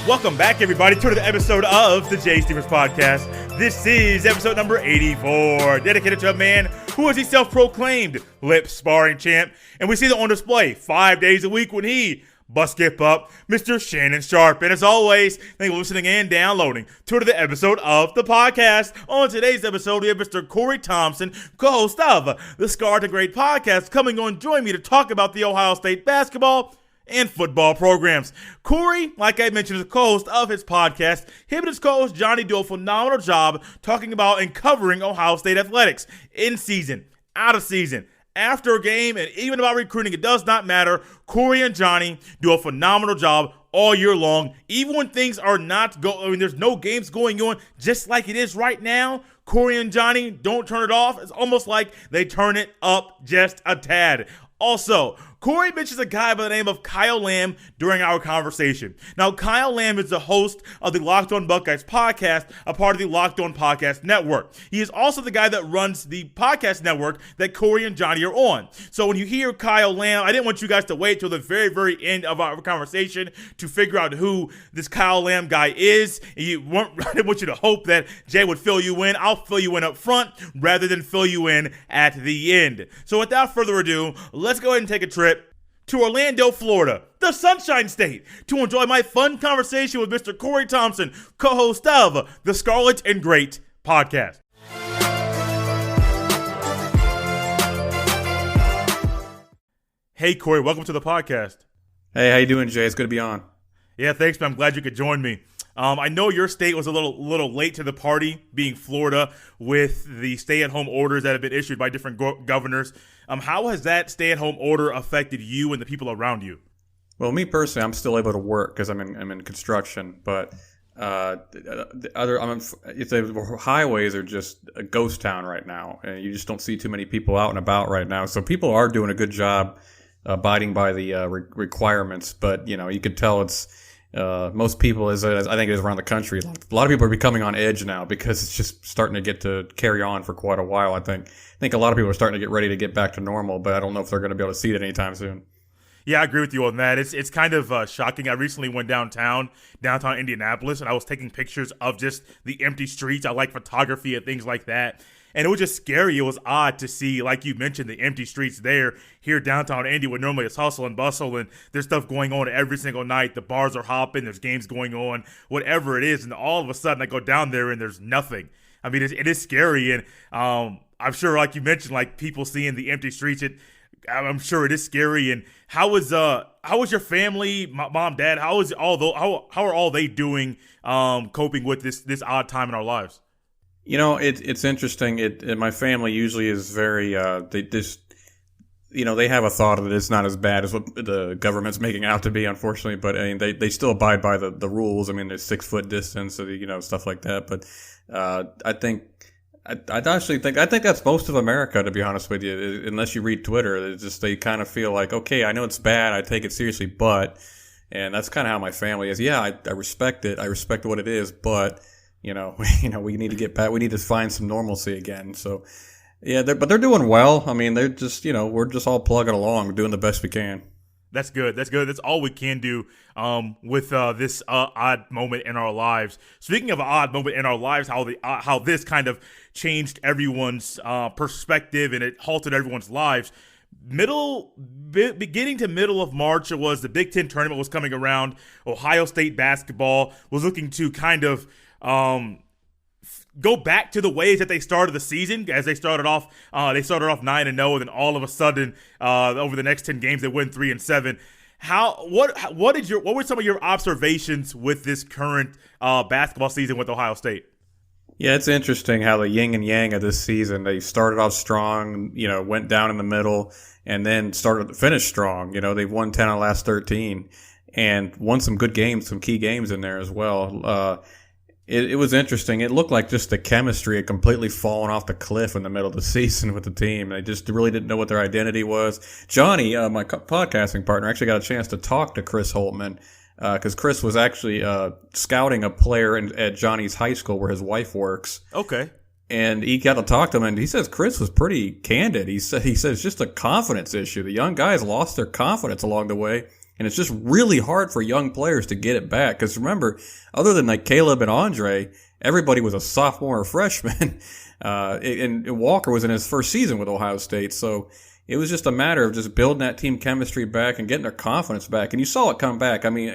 Welcome back, everybody, to the episode of the Jay Stevens Podcast. This is episode number 84, dedicated to a man who is a self-proclaimed lip sparring champ, and we see that on display 5 days a week when he busts skip up, Mr. Shannon Sharp. And as always, thank you for listening and downloading to the episode of the podcast. On today's episode, we have Mr. Cory Thompson, co-host of the Scarlet Podcast, coming on join me to talk about the Ohio State basketball and football programs. Cory, like I mentioned, is a co-host of his podcast. Him and his co-host Johnny do a phenomenal job talking about and covering Ohio State athletics in season, out of season, after a game, and even about recruiting. It does not matter. Cory and Johnny do a phenomenal job all year long, even when things are not there's no games going on, just like it is right now. Cory and Johnny don't turn it off. It's almost like they turn it up just a tad. Also, Cory mentions a guy by the name of Kyle Lamb during our conversation. Now, Kyle Lamb is the host of the Locked On Buckeyes podcast, a part of the Locked On Podcast Network. He is also the guy that runs the podcast network that Cory and Johnny are on. So when you hear Kyle Lamb, I didn't want you guys to wait till the very, very end of our conversation to figure out who this Kyle Lamb guy is. I didn't want you to hope that Jay would fill you in. I'll fill you in up front rather than fill you in at the end. So without further ado, let's go ahead and take a trip to Orlando, Florida, the Sunshine State, to enjoy my fun conversation with Mr. Cory Thompson, co-host of the Scarlet and Great Podcast. Hey, Cory, welcome to the podcast. Hey, how you doing, Jay? It's good to be on. Yeah, thanks, man. I'm glad you could join me. I know your state was a little late to the party, being Florida, with the stay-at-home orders that have been issued by different governors. How has that stay-at-home order affected you and the people around you? Well, me personally, I'm still able to work because I'm in construction, but the highways are just a ghost town right now, and you just don't see too many people out and about right now. So people are doing a good job abiding by the requirements, but you could tell it's most people, as I think it is around the country, a lot of people are becoming on edge now because it's just starting to get to carry on for quite a while. I think a lot of people are starting to get ready to get back to normal, but I don't know if they're going to be able to see it anytime soon. Yeah, I agree with you on that. It's kind of shocking. I recently went downtown Indianapolis, and I was taking pictures of just the empty streets. I like photography and things like that. And it was just scary. It was odd to see, like you mentioned, the empty streets there. Here downtown Indy, where normally it's hustle and bustle, and there's stuff going on every single night. The bars are hopping. There's games going on, whatever it is. And all of a sudden, I go down there, and there's nothing. I mean, it is scary. And I'm sure, like you mentioned, like people seeing the empty streets, I'm sure it is scary. And how was your family, mom, dad? How are all they doing, coping with this odd time in our lives? It's interesting. My family usually is very they have a thought that it's not as bad as what the government's making out to be, unfortunately. But I mean, they still abide by the rules. I mean, there's 6 foot distance, stuff like that. But I think that's most of America, to be honest with you. Unless you read Twitter, it's just they kind of feel like, okay, I know it's bad, I take it seriously, and that's kind of how my family is. Yeah, I respect it. I respect what it is, but we need to get back. We need to find some normalcy again. So, yeah, but they're doing well. I mean, they're just, we're just all plugging along. We're doing the best we can. That's good. That's all we can do with this odd moment in our lives. Speaking of an odd moment in our lives, how this kind of changed everyone's perspective and it halted everyone's lives. Beginning to middle of March, it was the Big Ten tournament was coming around. Ohio State basketball was looking to kind of go back to the ways that they started the season. As they started off 9-0, and then all of a sudden, over the next 10 games, they win 3-7. What were some of your observations with this current basketball season with Ohio State? Yeah, it's interesting how the yin and yang of this season. They started off strong, went down in the middle, and then finished strong. They've won 10 out of the last 13, and won some good games, some key games in there as well. It was interesting. It looked like just the chemistry had completely fallen off the cliff in the middle of the season with the team. They just really didn't know what their identity was. Johnny, my podcasting partner, actually got a chance to talk to Chris Holtman because Chris was actually scouting a player at Johnny's high school where his wife works. Okay. And he got to talk to him, and he says Chris was pretty candid. He said it's just a confidence issue. The young guys lost their confidence along the way. And it's just really hard for young players to get it back. Because remember, other than like Caleb and Andre, everybody was a sophomore or freshman. And Walker was in his first season with Ohio State. So it was just a matter of just building that team chemistry back and getting their confidence back. And you saw it come back. I mean,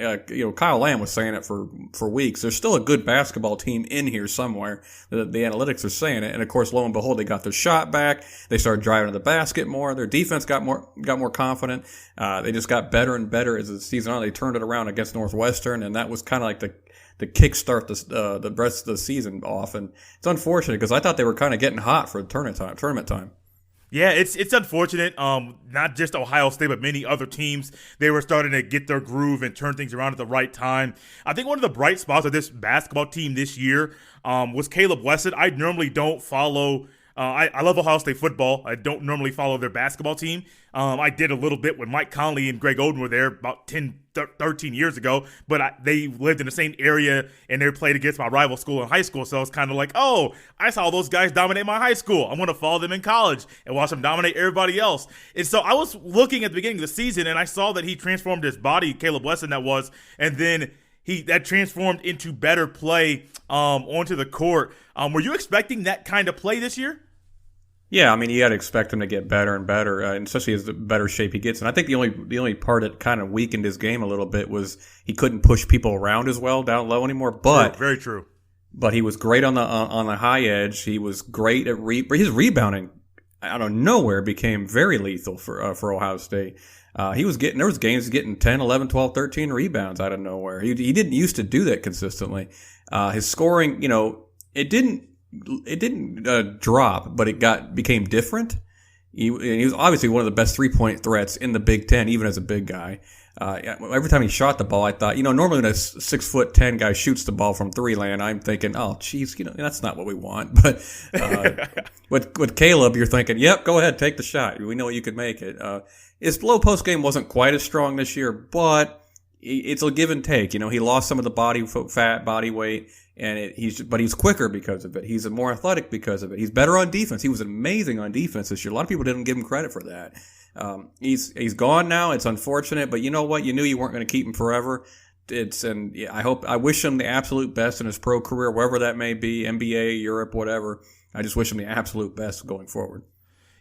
Kyle Lamb was saying it for weeks. There's still a good basketball team in here somewhere. The analytics are saying it. And of course, lo and behold, they got their shot back. They started driving to the basket more. Their defense got more confident. They just got better and better as the season on. They turned it around against Northwestern, and that was kind of like the kickstart the rest of the season off. And it's unfortunate because I thought they were kind of getting hot for tournament time. Yeah, it's unfortunate. Not just Ohio State, but many other teams. They were starting to get their groove and turn things around at the right time. I think one of the bright spots of this basketball team this year was Caleb Wesson. I normally don't follow. I love Ohio State football. I don't normally follow their basketball team. I did a little bit when Mike Conley and Greg Oden were there about 13 years ago, but they lived in the same area and they played against my rival school in high school. So it's kind of like, oh, I saw those guys dominate my high school. I'm going to follow them in college and watch them dominate everybody else. And so I was looking at the beginning of the season and I saw that he transformed his body, Caleb Wesson that was, and then that transformed into better play onto the court. Were you expecting that kind of play this year? Yeah, I mean, you got to expect him to get better and better, and especially as the better shape he gets. And I think the only part that kind of weakened his game a little bit was he couldn't push people around as well down low anymore. But very true. But he was great on the high edge. He was great at his rebounding. Out of nowhere became very lethal for Ohio State. There was games getting 10, 11, 12, 13 rebounds out of nowhere. He didn't used to do that consistently. His scoring, it didn't drop, but it became different. He was obviously one of the best 3-point threats in the Big Ten, even as a big guy. Every time he shot the ball, I thought, normally when a 6'10" guy shoots the ball from three land, I'm thinking, oh, geez, that's not what we want. But with Caleb, you're thinking, yep, go ahead, take the shot. We know you could make it. His low post game wasn't quite as strong this year, but it's a give and take. He lost some of the body weight, and he's quicker because of it. He's more athletic because of it. He's better on defense. He was amazing on defense this year. A lot of people didn't give him credit for that. He's gone now. It's unfortunate, but you know what? You knew you weren't going to keep him forever. I wish him the absolute best in his pro career, wherever that may be, NBA, Europe, whatever. I just wish him the absolute best going forward.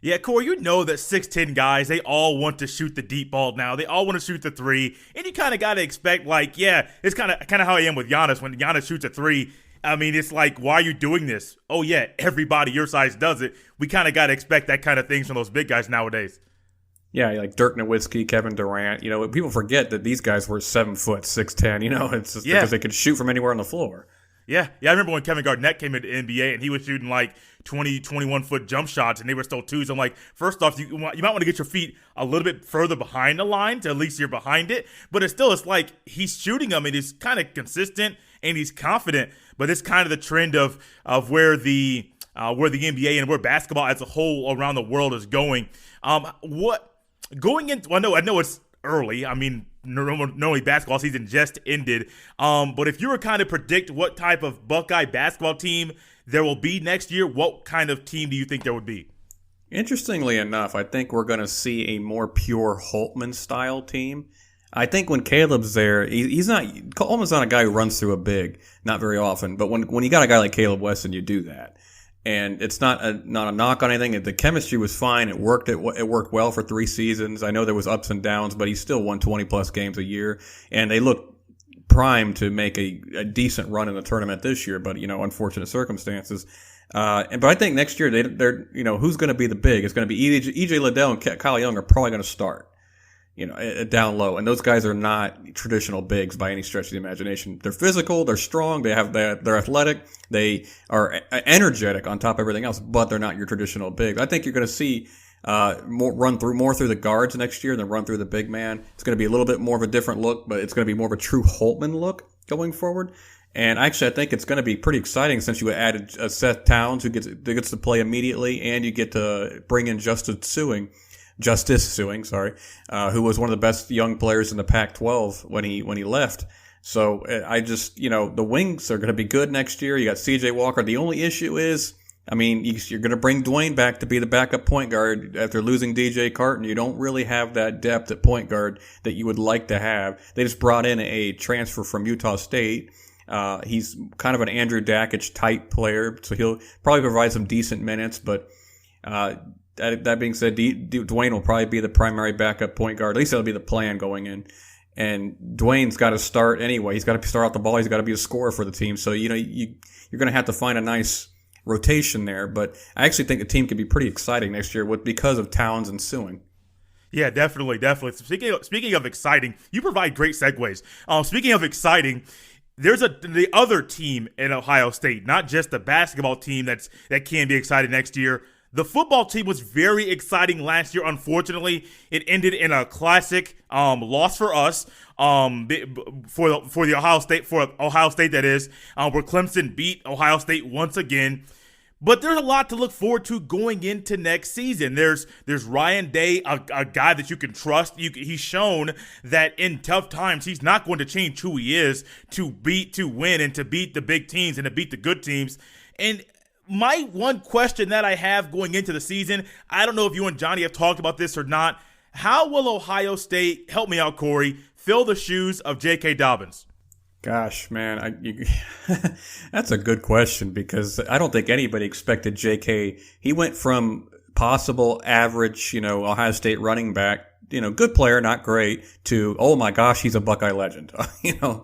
Yeah, Cory, that 6'10" guys, they all want to shoot the deep ball now. They all want to shoot the three. And you kind of got to expect, it's kind of how I am with Giannis. When Giannis shoots a three, I mean, it's like, why are you doing this? Oh, yeah, everybody your size does it. We kind of got to expect that kind of things from those big guys nowadays. Yeah, like Dirk Nowitzki, Kevin Durant. People forget that these guys were 7 foot, 6'10". It's just because they could shoot from anywhere on the floor. Yeah, I remember when Kevin Garnett came into the NBA and he was shooting 20, 21-foot jump shots and they were still twos. I'm like, first off, you might want to get your feet a little bit further behind the line to at least you're behind it. But it's like he's shooting them and he's kind of consistent and he's confident. But it's kind of the trend of where the NBA and where basketball as a whole around the world is going. I know it's early. I mean, normally basketball season just ended. But if you were kind of predict what type of Buckeye basketball team there will be next year, what kind of team do you think there would be? Interestingly enough, I think we're going to see a more pure Holtman style team. I think when Caleb's there, Holtman's not a guy who runs through a big, not very often. But when you got a guy like Caleb Wesson, you do that. And it's not a knock on anything. The chemistry was fine. It worked well for 3 seasons. I know there was ups and downs, but he still won 20-plus games a year. And they look primed to make a decent run in the tournament this year, but, unfortunate circumstances. But I think next year, they're who's going to be the big? It's going to be E.J. Liddell and Kyle Young are probably going to start. Down low. And those guys are not traditional bigs by any stretch of the imagination. They're physical, they're strong, they're athletic, they are energetic on top of everything else, but they're not your traditional bigs. I think you're going to see more through the guards next year than run through the big man. It's going to be a little bit more of a different look, but it's going to be more of a true Holtman look going forward. And actually, I think it's going to be pretty exciting since you added Seth Towns, who gets to play immediately, and you get to bring in Justice Suing, who was one of the best young players in the Pac-12 when he left. So I just, the wings are going to be good next year. You got C.J. Walker. The only issue is I mean, you're going to bring Dwayne back to be the backup point guard after losing DJ Carton. You don't really have that depth at point guard that you would like to have. They just brought in a transfer from Utah State. He's kind of an Andrew Dakich type player, so he'll probably provide some decent minutes. But that being said, Dwayne will probably be the primary backup point guard. At least that'll be the plan going in. And Dwayne's got to start anyway. He's got to start out the ball. He's got to be a scorer for the team. So, you're going to have to find a nice rotation there, but I actually think the team could be pretty exciting next year because of Towns and Sewing. Yeah, definitely. Speaking of exciting, you provide great segues. Speaking of exciting, there's the other team in Ohio State, not just the basketball team that can be excited next year. The football team was very exciting last year. Unfortunately, it ended in a classic loss for us. For Ohio State, that is, where Clemson beat Ohio State once again. But there's a lot to look forward to going into next season. There's Ryan Day, a guy that you can trust. He's shown that in tough times, he's not going to change who he is to win, and to beat the big teams and to beat the good teams. And my one question that I have going into the season, I don't know if you and Johnny have talked about this or not. How will Ohio State, help me out, Cory, fill the shoes of J.K. Dobbins? Gosh, man, that's a good question, because I don't think anybody expected J.K. He went from possible average, Ohio State running back, good player, not great, to, oh my gosh, he's a Buckeye legend.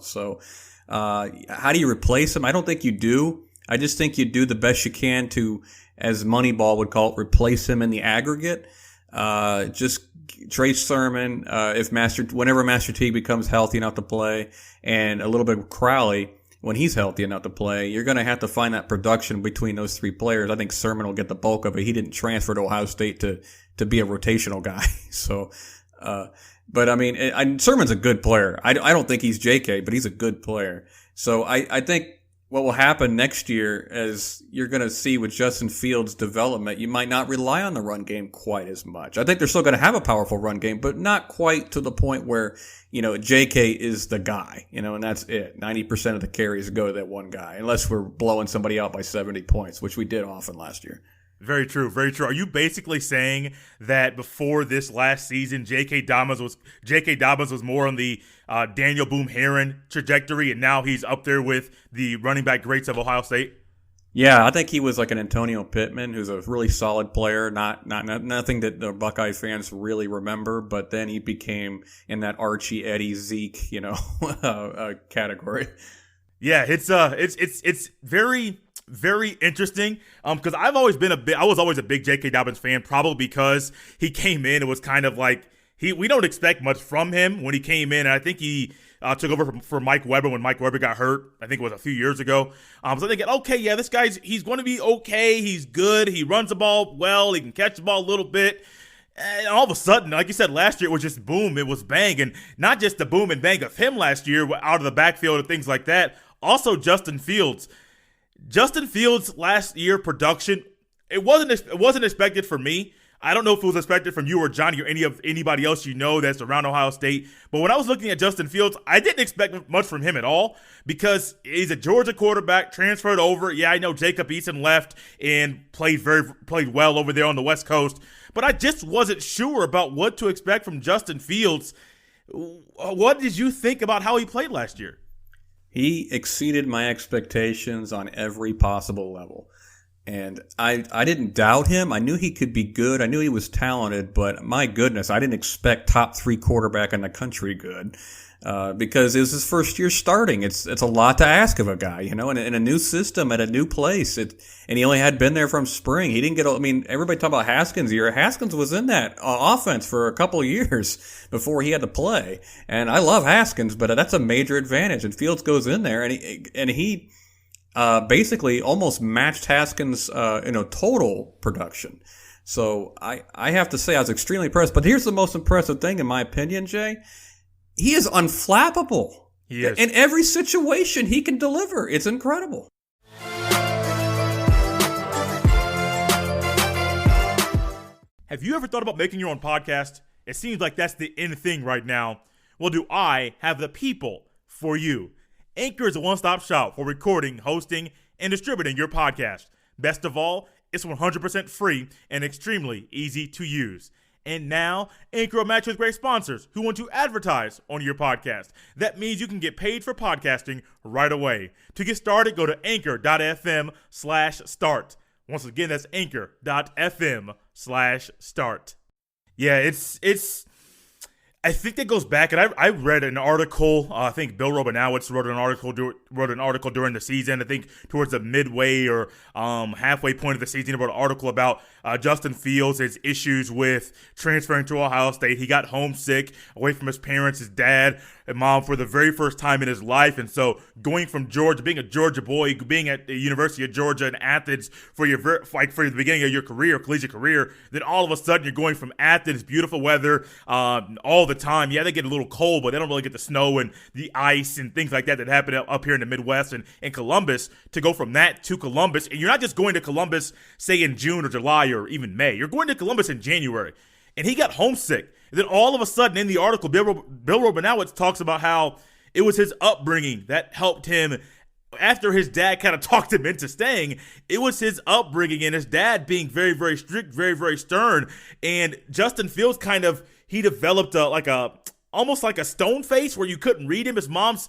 So how do you replace him? I don't think you do. I just think you do the best you can to, as Moneyball would call it, replace him in the aggregate. Just Trey Sermon, whenever Master Teague becomes healthy enough to play, and a little bit of Crowley when he's healthy enough to play, you're going to have to find that production between those three players. I think Sermon will get the bulk of it. He didn't transfer to Ohio State to be a rotational guy. So, but I mean, Sermon's a good player. I don't think he's JK, but he's a good player. So I think what will happen next year, as you're going to see with Justin Fields' development, you might not rely on the run game quite as much. I think they're still going to have a powerful run game, but not quite to the point where, JK is the guy, and that's it. 90% of the carries go to that one guy, unless we're blowing somebody out by 70 points, which we did often last year. Very true, very true. Are you basically saying that before this last season, J.K. Dobbins was more on the Daniel Boom Herron trajectory, and now he's up there with the running back greats of Ohio State? Yeah, I think he was like an Antonio Pittman, who's a really solid player. Nothing that the Buckeye fans really remember, but then he became in that Archie, Eddie, Zeke, category. Yeah, it's very, very interesting. Because I was always a big J.K. Dobbins fan, probably because he came in. It was kind of like we don't expect much from him when he came in. And I think he took over for Mike Weber when Mike Weber got hurt. I think it was a few years ago. So they get, okay, yeah, this he's going to be okay. He's good. He runs the ball well. He can catch the ball a little bit. And all of a sudden, like you said, last year it was just boom. It was bang. And not just the boom and bang of him last year out of the backfield and things like that. Also, Justin Fields. Justin Fields' last year production, it wasn't expected for me. I don't know if it was expected from you or Johnny or anybody else that's around Ohio State. But when I was looking at Justin Fields, I didn't expect much from him at all, because he's a Georgia quarterback, transferred over. Yeah, I know Jacob Eason left and played well over there on the West Coast, but I just wasn't sure about what to expect from Justin Fields. What did you think about how he played last year? He exceeded my expectations on every possible level. And I didn't doubt him. I knew he could be good. I knew he was talented, but my goodness, I didn't expect top 3 quarterback in the country good. Because it was his first year starting. It's a lot to ask of a guy, in a new system at a new place. And he only had been there from spring. He didn't everybody talk about Haskins' year. Haskins was in that offense for a couple of years before he had to play. And I love Haskins, but that's a major advantage. And Fields goes in there, and he basically almost matched Haskins' total production. So I have to say I was extremely impressed. But here's the most impressive thing, in my opinion, Jay. He is unflappable. He is. In every situation, he can deliver. It's incredible. Have you ever thought about making your own podcast? It seems like that's the in thing right now. Well, do I have the people for you? Anchor is a one-stop shop for recording, hosting, and distributing your podcast. Best of all, it's 100% free and extremely easy to use. And now, Anchor will match with great sponsors who want to advertise on your podcast. That means you can get paid for podcasting right away. To get started, go to anchor.fm/start. Once again, that's anchor.fm/start. Yeah, it's I think that goes back, and I read an article. I think Bill Robinowitz wrote an article during the season. I think towards the midway or halfway point of the season, he wrote an article about Justin Fields, his issues with transferring to Ohio State. He got homesick away from his parents, his dad and mom, for the very first time in his life, and so going from Georgia, being a Georgia boy, being at the University of Georgia in Athens for the beginning of your career, collegiate career, then all of a sudden you're going from Athens, beautiful weather, all the time. Yeah, they get a little cold, but they don't really get the snow and the ice and things like that happen up here in the Midwest and in Columbus, to go from that to Columbus. And you're not just going to Columbus, say in June or July or even May. You're going to Columbus in January. And he got homesick. And then all of a sudden in the article, Bill Robinowitz talks about how it was his upbringing that helped him. After his dad kind of talked him into staying, it was his upbringing and his dad being very, very strict, very, very stern. And Justin Fields he developed almost like a stone face where you couldn't read him. His mom's,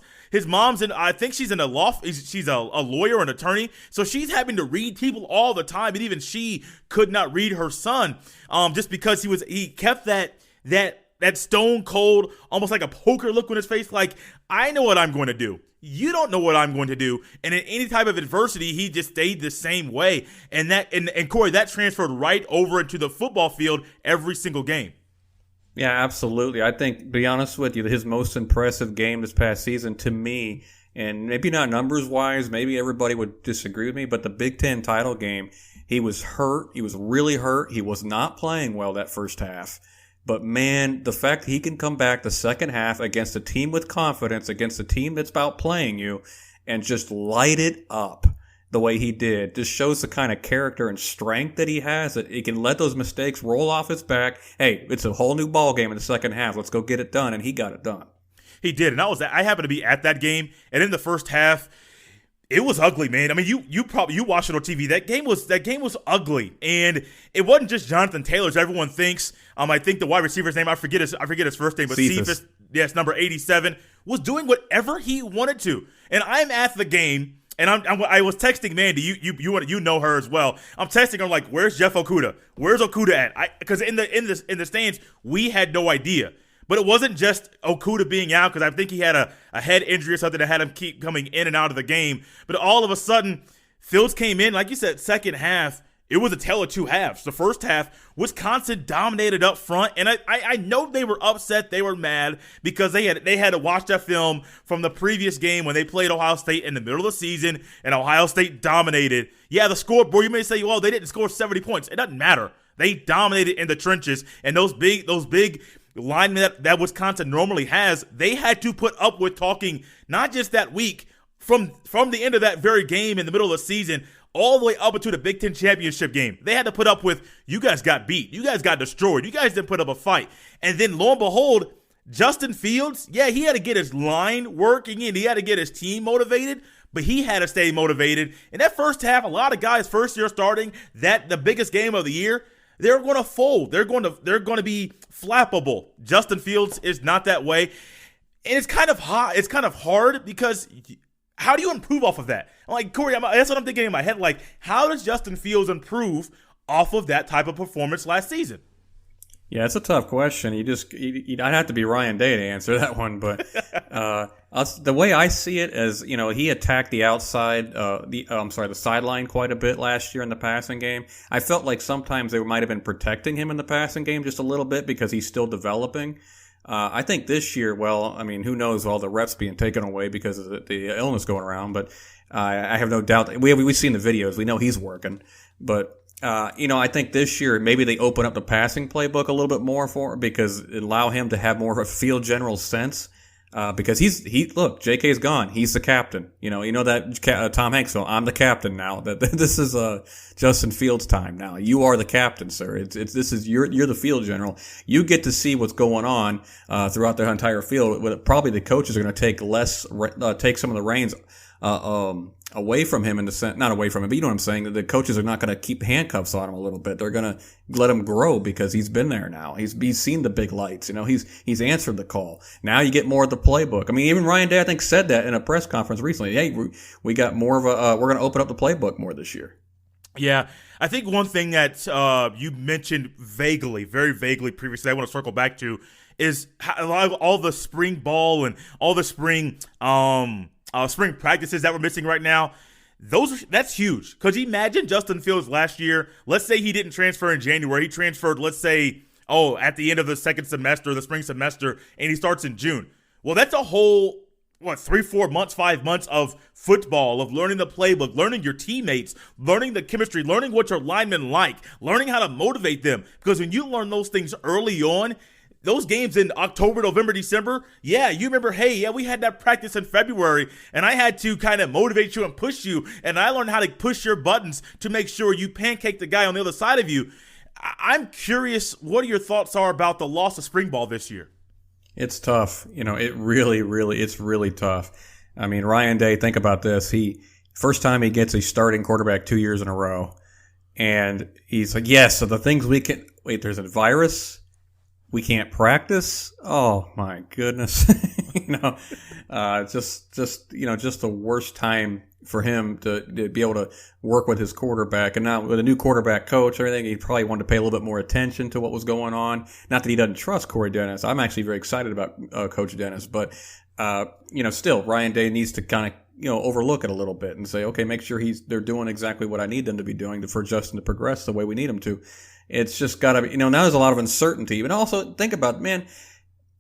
and I think she's in she's a lawyer, an attorney. So she's having to read people all the time. And even she could not read her son, just because he kept that stone cold, almost like a poker look on his face. Like, I know what I'm going to do. You don't know what I'm going to do. And in any type of adversity, he just stayed the same way. And Cory, that transferred right over into the football field every single game. Yeah, absolutely. I think, to be honest with you, his most impressive game this past season to me, and maybe not numbers-wise, maybe everybody would disagree with me, but the Big Ten title game, he was hurt. He was really hurt. He was not playing well that first half. But, man, the fact that he can come back the second half against a team with confidence, against a team that's about playing you, and just light it up the way he did, just shows the kind of character and strength that he has, that he can let those mistakes roll off his back. Hey, it's a whole new ball game in the second half. Let's go get it done. And he got it done. He did. And I happened to be at that game. And in the first half, it was ugly, man. I mean, you watched it on TV. That game was ugly. And it wasn't just Jonathan Taylor's. Everyone thinks, I think the wide receiver's name, I forget his first name, but Cephas, yes, number 87, was doing whatever he wanted to. And I'm at the game. And I was texting Mandy. You know her as well. I'm texting her like, "Where's Jeff Okudah? Where's Okudah at?" Because in the stands, we had no idea. But it wasn't just Okudah being out, because I think he had a head injury or something that had him keep coming in and out of the game. But all of a sudden, Fields came in, like you said, second half. It was a tale of two halves. The first half, Wisconsin dominated up front, and I know they were upset, they were mad, because they had to watch that film from the previous game when they played Ohio State in the middle of the season, and Ohio State dominated. Yeah, the scoreboard, you may say, well, they didn't score 70 points. It doesn't matter. They dominated in the trenches, and those big linemen that Wisconsin normally has, they had to put up with talking, not just that week, from the end of that very game in the middle of the season, all the way up into the Big Ten championship game. They had to put up with, you guys got beat. You guys got destroyed. You guys didn't put up a fight. And then lo and behold, Justin Fields, yeah, he had to get his line working and he had to get his team motivated, but he had to stay motivated. In that first half, a lot of guys first year starting, the biggest game of the year, they're going to fold. They're going to be flappable. Justin Fields is not that way. And it's kind of hard because how do you improve off of that? I'm like, Cory, that's what I'm thinking in my head. Like, how does Justin Fields improve off of that type of performance last season? Yeah, it's a tough question. I'd have to be Ryan Day to answer that one. But the way I see it is, he attacked the outside, the sideline quite a bit last year in the passing game. I felt like sometimes they might have been protecting him in the passing game just a little bit because he's still developing. I think this year, who knows, all the reps being taken away because of the illness going around. But I have no doubt that we've seen the videos. We know he's working. But, I think this year maybe they open up the passing playbook a little bit more because it allow him to have more of a field general sense. Because look, JK's gone. He's the captain. That Tom Hanks film, I'm the captain now. That this is Justin Fields' time now. You are the captain, sir. You're the field general. You get to see what's going on throughout the entire field. Probably the coaches are going to take some of the reins away from him in the sense, not away from him, but you know what I'm saying. The coaches are not going to keep handcuffs on him a little bit. They're going to let him grow because he's been there now. He's seen the big lights. He's answered the call. Now you get more of the playbook. I mean, even Ryan Day, I think, said that in a press conference recently. Hey, we got more of we're going to open up the playbook more this year. Yeah, I think one thing that you mentioned vaguely, very vaguely previously, I want to circle back to is how all the spring ball and all the spring practices that we're missing right now. That's huge. Because imagine Justin Fields last year. Let's say he didn't transfer in January. He transferred, let's say, at the end of the second semester, the spring semester, and he starts in June. Well, that's a whole 3, 4 months, 5 months of football, of learning the playbook, learning your teammates, learning the chemistry, learning what your linemen like, learning how to motivate them. Because when you learn those things early on, those games in October, November, December, yeah, you remember, we had that practice in February, and I had to kind of motivate you and push you, and I learned how to push your buttons to make sure you pancake the guy on the other side of you. I'm curious what your thoughts are about the loss of spring ball this year. It's tough. It it's really tough. I mean, Ryan Day, think about this. First time he gets a starting quarterback 2 years in a row. And he's like, yes, so the things there's a virus. We can't practice. Oh my goodness. Just the worst time for him to be able to work with his quarterback. And now with a new quarterback coach and everything, he probably wanted to pay a little bit more attention to what was going on. Not that he doesn't trust Cory Dennis. I'm actually very excited about Coach Dennis, but still Ryan Day needs to kind of overlook it a little bit and say, okay, make sure they're doing exactly what I need them to be doing for Justin to progress the way we need him to. It's just got to be, now there's a lot of uncertainty. But also think about,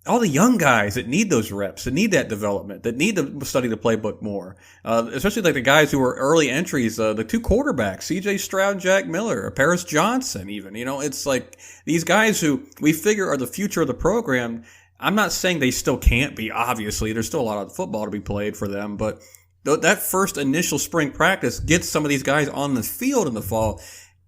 all the young guys that need those reps, that need that development, that need to study the playbook more, especially like the guys who were early entries, the two quarterbacks, C.J. Stroud and Jack Miller, Paris Johnson even. It's like these guys who we figure are the future of the program. I'm not saying they still can't be, obviously. There's still a lot of football to be played for them, but that first initial spring practice gets some of these guys on the field in the fall.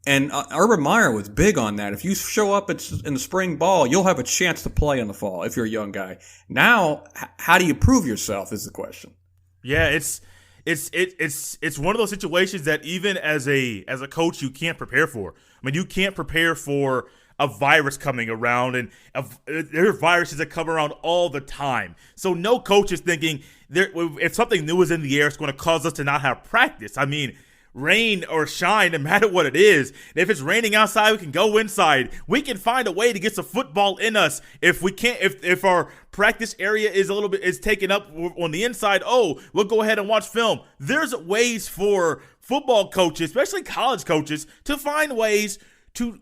And Urban Meyer was big on that. If you show up in the spring ball, you'll have a chance to play in the fall if you're a young guy. Now, how do you prove yourself is the question. Yeah, it's one of those situations that even as a coach you can't prepare for. I mean, you can't prepare for a virus coming around, and there are viruses that come around all the time. So no coach is thinking if something new is in the air, it's going to cause us to not have practice. I mean, rain or shine, no matter what it is. If it's raining outside, we can go inside. We can find a way to get some football in us. If we can't, if our practice area is taken up on the inside, we'll go ahead and watch film. There's ways for football coaches, especially college coaches, to find ways to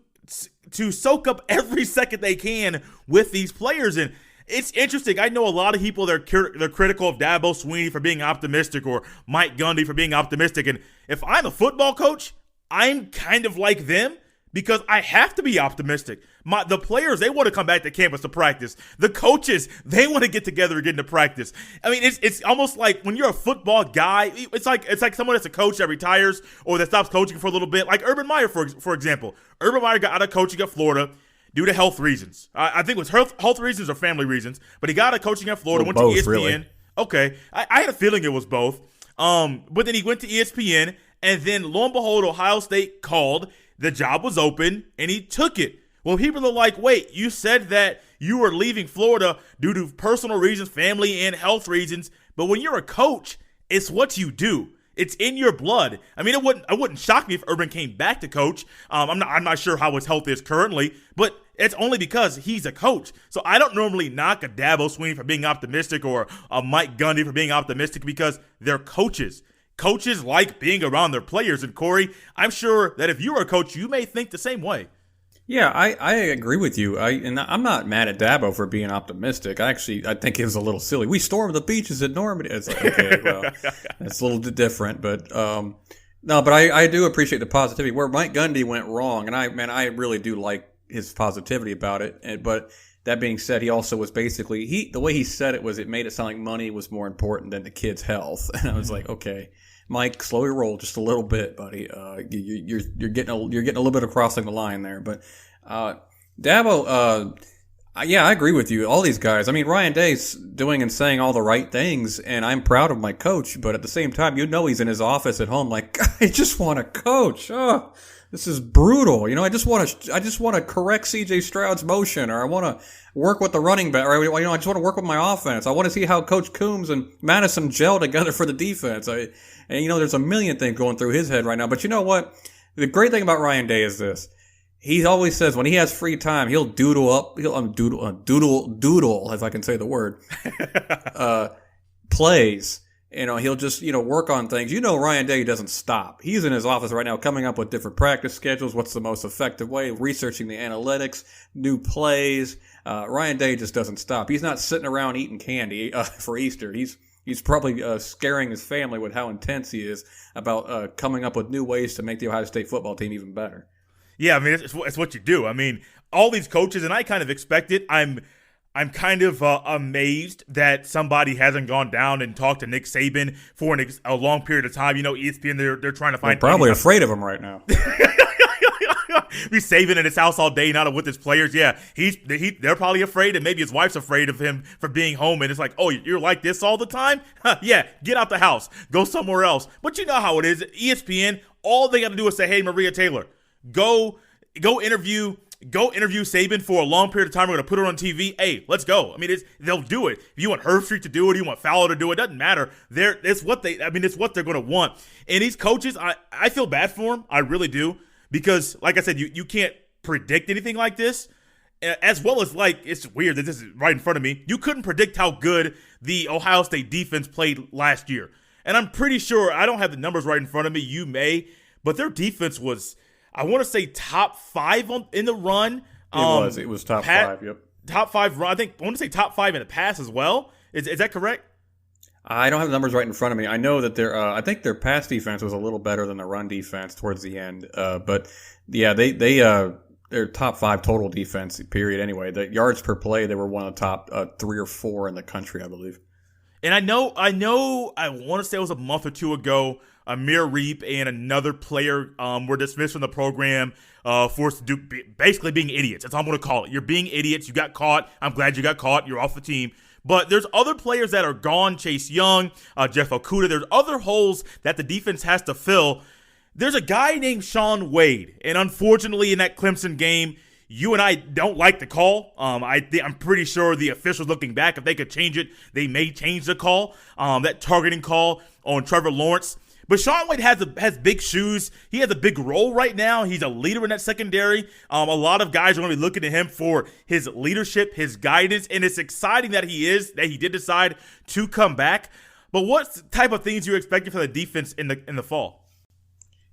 soak up every second they can with these players. And it's interesting. I know a lot of people they're critical of Dabo Swinney for being optimistic or Mike Gundy for being optimistic. And if I'm a football coach, I'm kind of like them because I have to be optimistic. The players, they want to come back to campus to practice. The coaches, they want to get together and get into practice. I mean, it's almost like when you're a football guy, it's like someone that's a coach that retires or that stops coaching for a little bit. Like Urban Meyer, for example. Urban Meyer got out of coaching at Florida due to health reasons. I think it was health reasons or family reasons, but he got out of coaching at Florida, went to ESPN. Really. Okay, I had a feeling it was both. But then he went to ESPN, and then lo and behold, Ohio State called. The job was open, and he took it. Well, people are like, wait, you said that you were leaving Florida due to personal reasons, family and health reasons, but when you're a coach, it's what you do. It's in your blood. I mean, it wouldn't shock me if Urban came back to coach. I'm not sure how his health is currently, but it's only because he's a coach. So I don't normally knock a Dabo Swinney for being optimistic or a Mike Gundy for being optimistic because they're coaches. Coaches like being around their players. And Cory, I'm sure that if you were a coach, you may think the same way. Yeah, I agree with you. I'm not mad at Dabo for being optimistic. I think it was a little silly. We stormed the beaches at Normandy. It's like, okay, well, it's a little different, but no, but I do appreciate the positivity. Where Mike Gundy went wrong, and I really do like his positivity about it. But that being said, he also was basically the way he said it was it made it sound like money was more important than the kid's health, and I was like, okay. Mike, slow your roll just a little bit, buddy. You're getting a little bit of crossing the line there. But Dabo, Yeah, I agree with you. All these guys. I mean, Ryan Day's doing and saying all the right things, and I'm proud of my coach. But at the same time, he's in his office at home, like, I just want to coach. Oh, this is brutal. I just want to correct C.J. Stroud's motion, or I want to work with the running back, or I just want to work with my offense. I want to see how Coach Coombs and Madison gel together for the defense. And there's a million things going through his head right now. But you know what? The great thing about Ryan Day is this. He always says when he has free time, he'll doodle, if I can say the word, plays. He'll just, work on things. Ryan Day doesn't stop. He's in his office right now coming up with different practice schedules, what's the most effective way, researching the analytics, new plays. Ryan Day just doesn't stop. He's not sitting around eating candy for Easter. He's probably scaring his family with how intense he is about coming up with new ways to make the Ohio State football team even better. Yeah, I mean, it's what you do. I mean, all these coaches, and I kind of expect it. I'm kind of amazed that somebody hasn't gone down and talked to Nick Saban for a long period of time. ESPN, they're trying to find. They're probably afraid of him right now. He's Saban in his house all day, not with his players. Yeah, they're probably afraid, and maybe his wife's afraid of him for being home. And it's like, oh, you're like this all the time? Yeah, get out the house, go somewhere else. But you know how it is. ESPN, all they got to do is say, hey, Maria Taylor. Go interview Saban for a long period of time. We're going to put it on TV. Hey, let's go. I mean, they'll do it. If you want Herbstreit to do it, you want Fowler to do it, doesn't matter. It's what they're going to want. And these coaches, I feel bad for them. I really do. Because, like I said, you can't predict anything like this. As well as, it's weird that this is right in front of me. You couldn't predict how good the Ohio State defense played last year. And I'm pretty sure, I don't have the numbers right in front of me. You may. But their defense was, I want to say, top 5 in the run. It was top 5, yep. Top 5 run. I want to say top 5 in the pass as well. Is that correct? I don't have the numbers right in front of me. I know that I think their pass defense was a little better than the run defense towards the end. But yeah, they're top 5 total defense, period. Anyway, the yards per play, they were one of the top 3 or 4 in the country, I believe. And I want to say it was a month or two ago, Amir Reap and another player were dismissed from the program for basically being idiots. That's all I'm going to call it. You're being idiots. You got caught. I'm glad you got caught. You're off the team. But there's other players that are gone. Chase Young, Jeff Okudah. There's other holes that the defense has to fill. There's a guy named Shaun Wade. And unfortunately, in that Clemson game, you and I don't like the call. I'm pretty sure the officials looking back, if they could change it, they may change the call. That targeting call on Trevor Lawrence. But Shaun Wade has big shoes. He has a big role right now. He's a leader in that secondary. A lot of guys are going to be looking to him for his leadership, his guidance, and it's exciting that he did decide to come back. But what type of things are you expecting for the defense in the fall?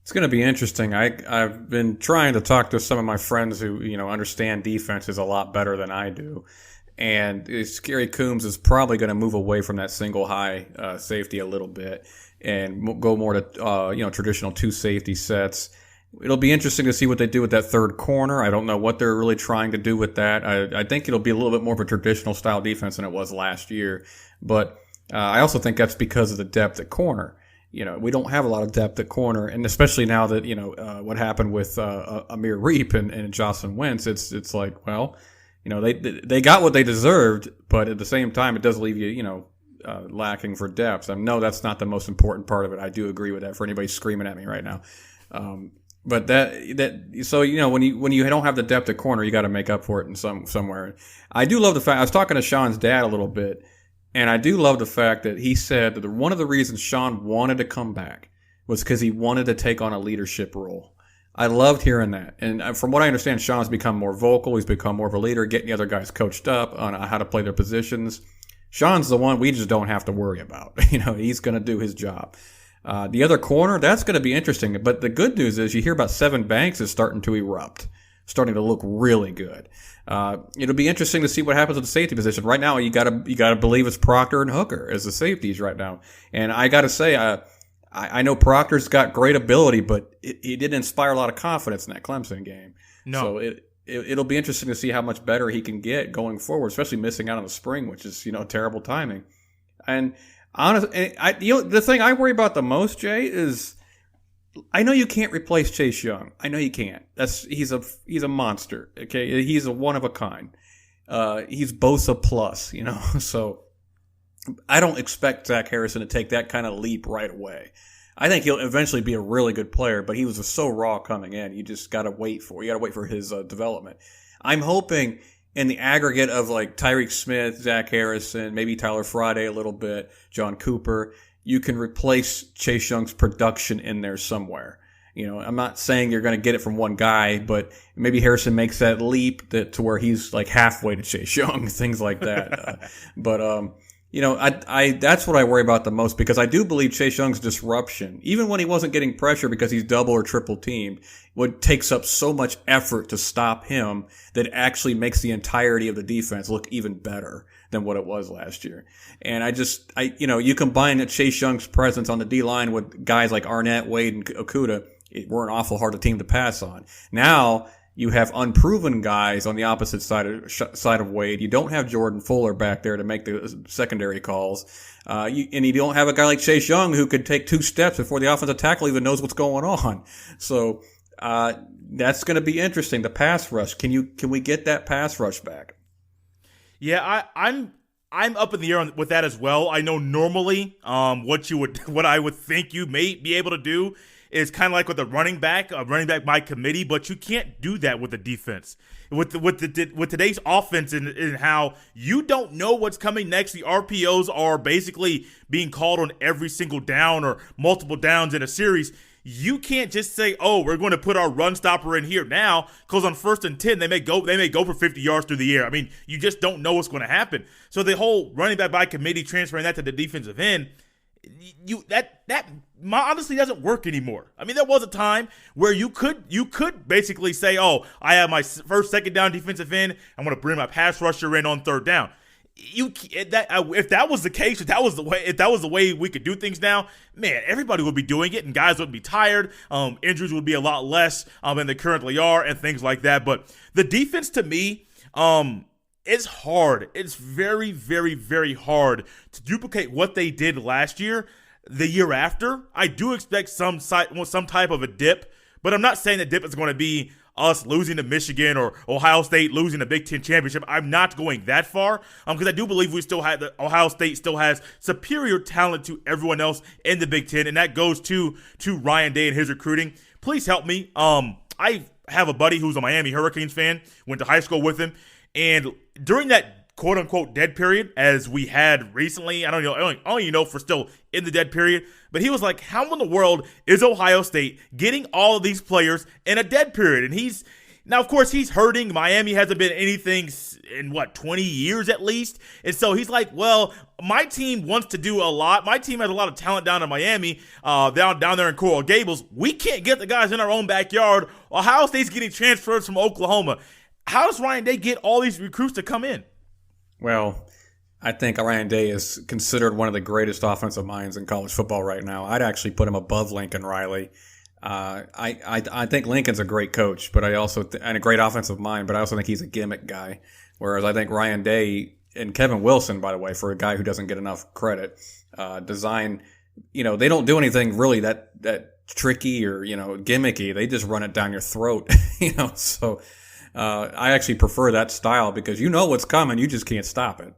It's going to be interesting. I've been trying to talk to some of my friends who understand defenses a lot better than I do. And Gary Coombs is probably going to move away from that single high safety a little bit and go more to traditional 2 safety sets. It'll be interesting to see what they do with that third corner. I don't know what they're really trying to do with that. I think it'll be a little bit more of a traditional style defense than it was last year. But I also think that's because of the depth at corner. We don't have a lot of depth at corner, and especially now that what happened with Amir Reap and Jocelyn Wentz, it's like, well, they got what they deserved, but at the same time, it does leave you lacking for depth. I know that's not the most important part of it. I do agree with that for anybody screaming at me right now. But so when you don't have the depth at corner, you got to make up for it in somewhere. I do love the fact I was talking to Sean's dad a little bit. And I do love the fact that he said that one of the reasons Shaun wanted to come back was because he wanted to take on a leadership role. I loved hearing that. And from what I understand, Sean's become more vocal. He's become more of a leader, getting the other guys coached up on how to play their positions. Sean's the one we just don't have to worry about. He's going to do his job. The other corner, that's going to be interesting. But the good news is you hear about Sevyn Banks is starting to erupt, starting to look really good. It'll be interesting to see what happens with the safety position. Right now, you gotta believe it's Proctor and Hooker as the safeties right now. And I gotta say, I know Proctor's got great ability, but he didn't inspire a lot of confidence in that Clemson game. No. So it'll be interesting to see how much better he can get going forward, especially missing out on the spring, which is terrible timing. And honestly, the thing I worry about the most, Jay, is I know you can't replace Chase Young. I know you can't. He's a monster. Okay, he's a one of a kind. he's Bosa plus, So I don't expect Zach Harrison to take that kind of leap right away. I think he'll eventually be a really good player, but he was just so raw coming in. You just got to wait for his development. I'm hoping in the aggregate of like Tyreek Smith, Zach Harrison, maybe Tyler Friday a little bit, John Cooper, you can replace Chase Young's production in there somewhere. I'm not saying you're going to get it from one guy, but maybe Harrison makes that leap to where he's like halfway to Chase Young, things like that. That's what I worry about the most, because I do believe Chase Young's disruption, even when he wasn't getting pressure because he's double or triple teamed, takes up so much effort to stop him that it actually makes the entirety of the defense look even better than what it was last year. And you combine Chase Young's presence on the D-line with guys like Arnett, Wade, and Okudah, we're an awful hard team to pass on. Now you have unproven guys on the opposite side of Wade. You don't have Jordan Fuller back there to make the secondary calls. And you don't have a guy like Chase Young who could take 2 steps before the offensive tackle even knows what's going on. So that's going to be interesting. The pass rush. Can we get that pass rush back? Yeah, I'm up in the air with that as well. I know normally what I would think you may be able to do is kind of like with a running back by committee, but you can't do that with the defense. With today's offense and how you don't know what's coming next. The RPOs are basically being called on every single down or multiple downs in a series. You can't just say, "Oh, we're going to put our run stopper in here now," because on 1st and 10 they may go for 50 yards through the air. I mean, you just don't know what's going to happen. So the whole running back by committee, transferring that to the defensive end, that honestly doesn't work anymore. I mean, there was a time where you could basically say, "Oh, I have my first, second down defensive end. I'm going to bring my pass rusher in on 3rd down." If that was the case, if that was the way we could do things now, man, everybody would be doing it, and guys would be tired. Injuries would be a lot less than they currently are, and things like that. But the defense, to me, it's hard. It's very, very, very hard to duplicate what they did last year. The year after, I do expect some type of a dip, but I'm not saying the dip is going to be us losing to Michigan or Ohio State losing the Big Ten championship. I'm not going that far because I do believe Ohio State still has superior talent to everyone else in the Big Ten, and that goes to Ryan Day and his recruiting. Please help me. I have a buddy who's a Miami Hurricanes fan, went to high school with him, and during that quote-unquote dead period, as we had recently, I don't even know if we're still in the dead period, but he was like, how in the world is Ohio State getting all of these players in a dead period? And now, of course, he's hurting. Miami hasn't been anything in, 20 years at least? And so he's like, well, my team wants to do a lot. My team has a lot of talent down in Miami, down there in Coral Gables. We can't get the guys in our own backyard. Ohio State's getting transfers from Oklahoma. How does Ryan Day get all these recruits to come in? Well, I think Ryan Day is considered one of the greatest offensive minds in college football right now. I'd actually put him above Lincoln Riley. I think Lincoln's a great coach, but and a great offensive mind, but I also think he's a gimmick guy. Whereas I think Ryan Day and Kevin Wilson, by the way, for a guy who doesn't get enough credit, design, they don't do anything really that tricky or, gimmicky. They just run it down your throat, so. I actually prefer that style because you know what's coming. You just can't stop it.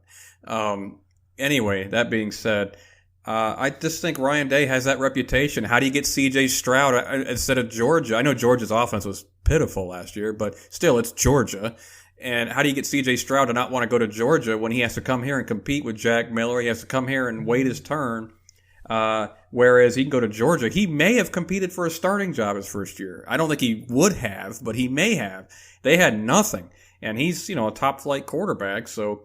Anyway, that being said, I just think Ryan Day has that reputation. How do you get C.J. Stroud instead of Georgia? I know Georgia's offense was pitiful last year, but still, it's Georgia. And how do you get C.J. Stroud to not want to go to Georgia when he has to come here and compete with Jack Miller? He has to come here and wait his turn. Whereas he can go to Georgia. He may have competed for a starting job his first year. I don't think he would have, but he may have. They had nothing. And he's, a top flight quarterback. So,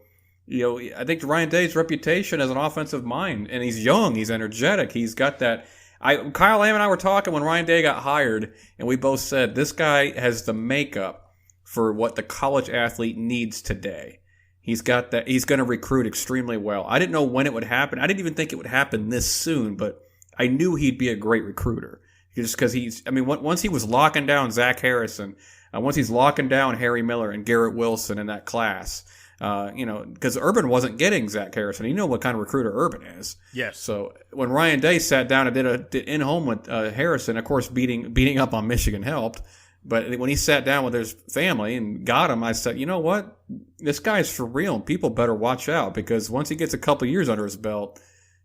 I think Ryan Day's reputation as an offensive mind, and he's young, he's energetic, he's got that. Kyle Lamb and I were talking when Ryan Day got hired, and we both said this guy has the makeup for what the college athlete needs today. He's got that. He's going to recruit extremely well. I didn't know when it would happen. I didn't even think it would happen this soon, but I knew he'd be a great recruiter just because once he was locking down Zach Harrison, once he's locking down Harry Miller and Garrett Wilson in that class, because Urban wasn't getting Zach Harrison. You know what kind of recruiter Urban is. Yes. So when Ryan Day sat down and did in-home with Harrison, of course, beating up on Michigan helped. But when he sat down with his family and got him, I said, you know what? This guy's for real, and people better watch out, because once he gets a couple years under his belt,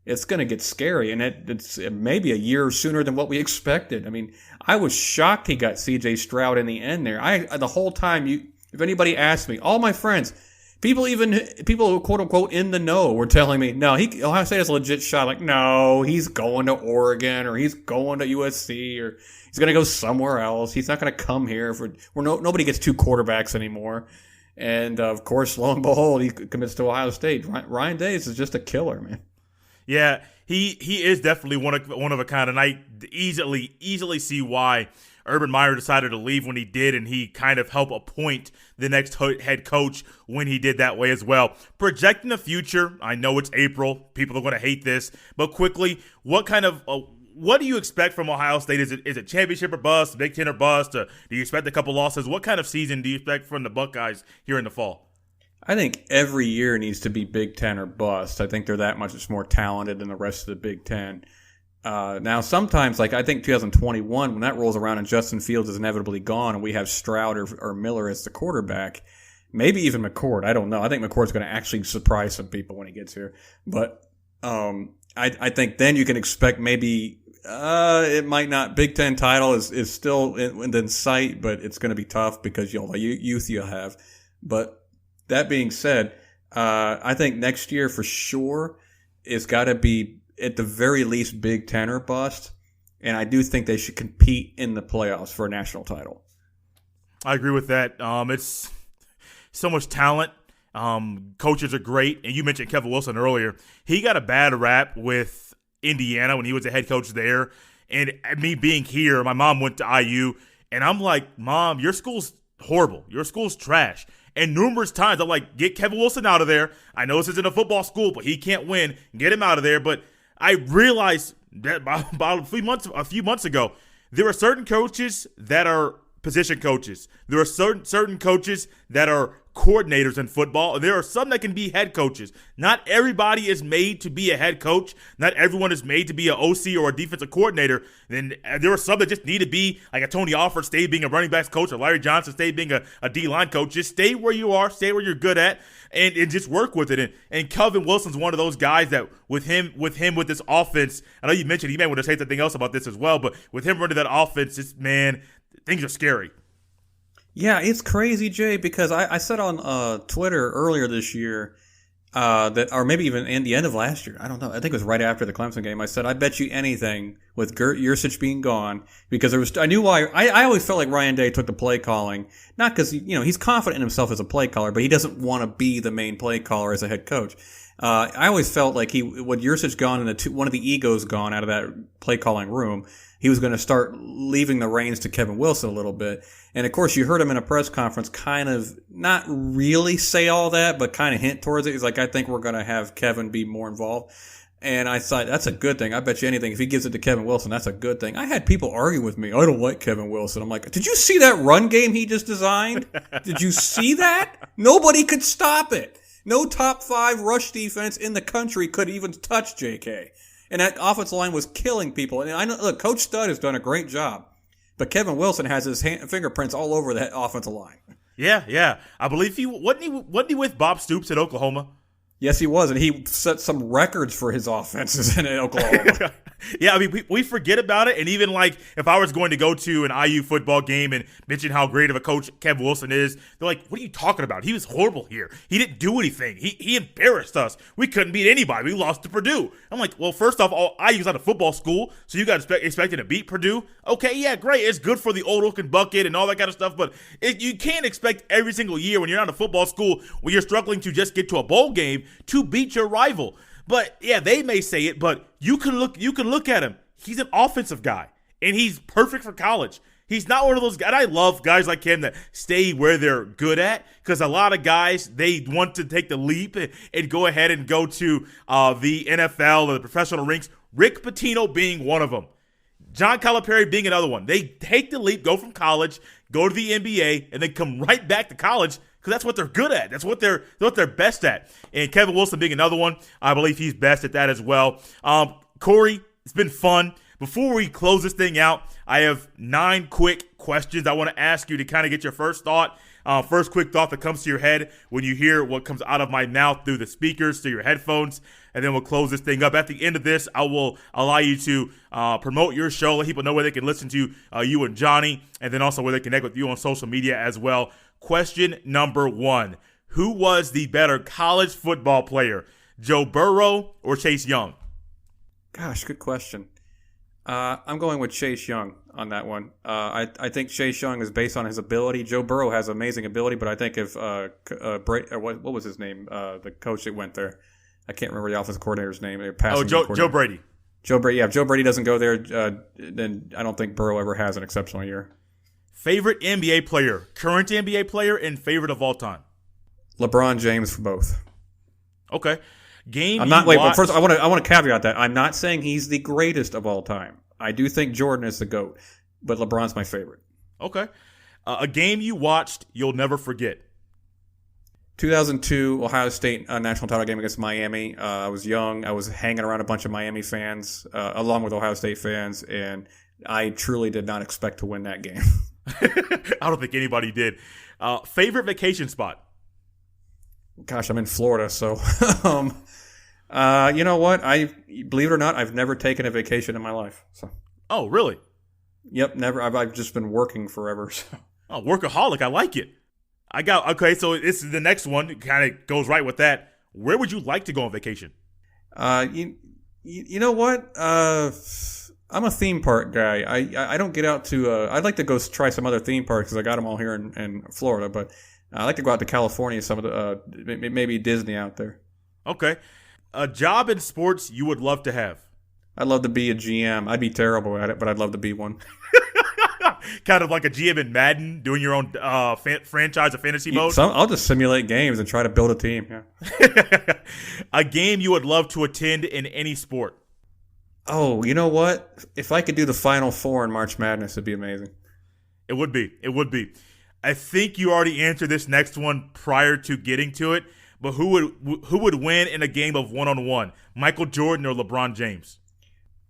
it's going to get scary, and it's maybe a year sooner than what we expected. I mean, I was shocked he got C.J. Stroud in the end there. The whole time, if anybody asked me, all my friends, people who quote unquote in the know were telling me, no, Ohio State has a legit shot. Like, no, he's going to Oregon, or he's going to USC, or he's going to go somewhere else. He's not going to come here nobody gets two quarterbacks anymore. And of course, lo and behold, he commits to Ohio State. Ryan Day is just a killer, man. Yeah, he is definitely one of a kind, and I easily see why Urban Meyer decided to leave when he did, and he kind of helped appoint the next head coach when he did that way as well. Projecting the future, I know it's April, people are going to hate this, but quickly, what do you expect from Ohio State? Is it championship or bust, Big Ten or bust? Do you expect a couple losses? What kind of season do you expect from the Buckeyes here in the fall? I think every year needs to be Big Ten or bust. I think they're that much more talented than the rest of the Big Ten. Now, sometimes, like I think 2021, when that rolls around and Justin Fields is inevitably gone and we have Stroud or Miller as the quarterback, maybe even McCord. I don't know. I think McCord's going to actually surprise some people when he gets here. But I think then you can expect maybe it might not. Big Ten title is still in sight, but it's going to be tough because youth you'll have. But that being said, I think next year for sure it's got to be at the very least Big Ten or bust, and I do think they should compete in the playoffs for a national title. I agree with that. It's so much talent. Coaches are great, and you mentioned Kevin Wilson earlier. He got a bad rap with Indiana when he was the head coach there, and me being here, my mom went to IU, and I'm like, Mom, your school's horrible. Your school's trash. And numerous times I'm like, get Kevin Wilson out of there. I know this isn't a football school, but he can't win. Get him out of there. But I realized that about a few months ago, there are certain coaches that are position coaches. There are certain coaches that are coordinators in football, and there are some that can be head coaches. Not everybody is made to be a head coach. Not everyone is made to be an OC or a defensive coordinator. Then there are some that just need to be like a Tony Alford, stay being a running backs coach, or Larry Johnson, stay being a D-line coach. Just stay where you are, stay where you're good at, and just work with it. And Kevin Wilson's one of those guys that with this offense, I know you mentioned he may want to say something else about this as well, but with him running that offense, things are scary. Yeah, it's crazy, Jay, because I said on Twitter earlier this year that, or maybe even in the end of last year, I don't know, I think it was right after the Clemson game, I said, I bet you anything with Gert Yursich being gone, because I knew why. I always felt like Ryan Day took the play calling, not because, he's confident in himself as a play caller, but he doesn't want to be the main play caller as a head coach. I always felt like with Yursich gone and one of the egos gone out of that play calling room, he was going to start leaving the reins to Kevin Wilson a little bit. And, of course, you heard him in a press conference kind of not really say all that, but kind of hint towards it. He's like, I think we're going to have Kevin be more involved. And I thought, that's a good thing. I bet you anything, if he gives it to Kevin Wilson, that's a good thing. I had people argue with me, I don't like Kevin Wilson. I'm like, did you see that run game he just designed? Did you see that? Nobody could stop it. No top 5 rush defense in the country could even touch JK. And that offensive line was killing people. And I know, look, Coach Stud has done a great job, but Kevin Wilson has his fingerprints all over that offensive line. Yeah. I believe wasn't he with Bob Stoops at Oklahoma? Yes, he was, and he set some records for his offenses in Oklahoma. Yeah, I mean, we forget about it, and even like if I was going to go to an IU football game and mention how great of a coach Kevin Wilson is, they're like, what are you talking about? He was horrible here. He didn't do anything. He embarrassed us. We couldn't beat anybody. We lost to Purdue. I'm like, well, first off, IU's not a football school, so you got to expect to beat Purdue. Okay, yeah, great. It's good for the Old Oaken Bucket and all that kind of stuff, but you can't expect every single year when you're not a football school when you're struggling to just get to a bowl game to beat your rival. But yeah, they may say it, but you can look at him. He's an offensive guy, and he's perfect for college. He's not one of those guys. And I love guys like him that stay where they're good at, because a lot of guys, they want to take the leap and go ahead and go to the NFL or the professional ranks. Rick Pitino being one of them. John Calipari being another one. They take the leap, go from college, go to the NBA, and then come right back to college, because that's what they're good at. That's what they're best at. And Kevin Wilson being another one, I believe he's best at that as well. Cory, it's been fun. Before we close this thing out, I have 9 quick questions I want to ask you to kind of get your first thought. First quick thought that comes to your head when you hear what comes out of my mouth through the speakers, through your headphones, and then we'll close this thing up. At the end of this, I will allow you to promote your show, let people know where they can listen to you and Johnny, and then also where they connect with you on social media as well. Question number 1. Who was the better college football player, Joe Burrow or Chase Young? Gosh, good question. I'm going with Chase Young on that one. I think Chase Young is based on his ability. Joe Burrow has amazing ability, but I think if what was his name? The coach that went there, I can't remember the offensive coordinator's name. Joe Brady. Joe Brady. Yeah, if Joe Brady doesn't go there, then I don't think Burrow ever has an exceptional year. Favorite NBA player, current NBA player, and favorite of all time? LeBron James for both. Okay. But first I want to caveat that. I'm not saying he's the greatest of all time. I do think Jordan is the GOAT, but LeBron's my favorite. Okay. A game you watched you'll never forget. 2002 Ohio State national title game against Miami. I was young. I was hanging around a bunch of Miami fans, along with Ohio State fans, and I truly did not expect to win that game. I don't think anybody did. Favorite vacation spot? Gosh, I'm in Florida, so you know what? Believe it or not, I've never taken a vacation in my life. So. Oh, really? Yep, never. I've just been working forever. So. Oh, workaholic. I like it. So this is the next one. It kind of goes right with that. Where would you like to go on vacation? You know what? I'm a theme park guy. I don't get out to. I'd like to go try some other theme parks because I got them all here in Florida, but. I like to go out to California, some of the maybe Disney out there. Okay. A job in sports you would love to have? I'd love to be a GM. I'd be terrible at it, but I'd love to be one. Kind of like a GM in Madden, doing your own franchise or fantasy mode? I'll just simulate games and try to build a team. Yeah. A game you would love to attend in any sport? Oh, you know what? If I could do the Final Four in March Madness, it'd be amazing. It would be. I think you already answered this next one prior to getting to it, but who would win in a game of one-on-one, Michael Jordan or LeBron James?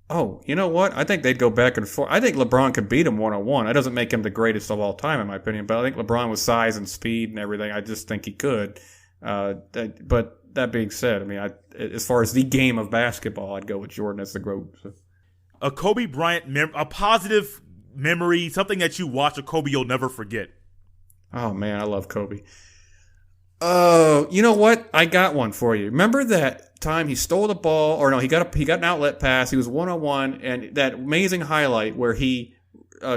Oh, you know what? I think they'd go back and forth. I think LeBron could beat him one-on-one. That doesn't make him the greatest of all time, in my opinion, but I think LeBron with size and speed and everything, I just think he could. But that being said, I mean, as far as the game of basketball, I'd go with Jordan as the GOAT. So. A Kobe Bryant, a positive memory, something that you watch of Kobe you'll never forget. Oh, man, I love Kobe. You know what? I got one for you. Remember that time he stole the ball, or no, he got an outlet pass. He was one-on-one, and that amazing highlight where he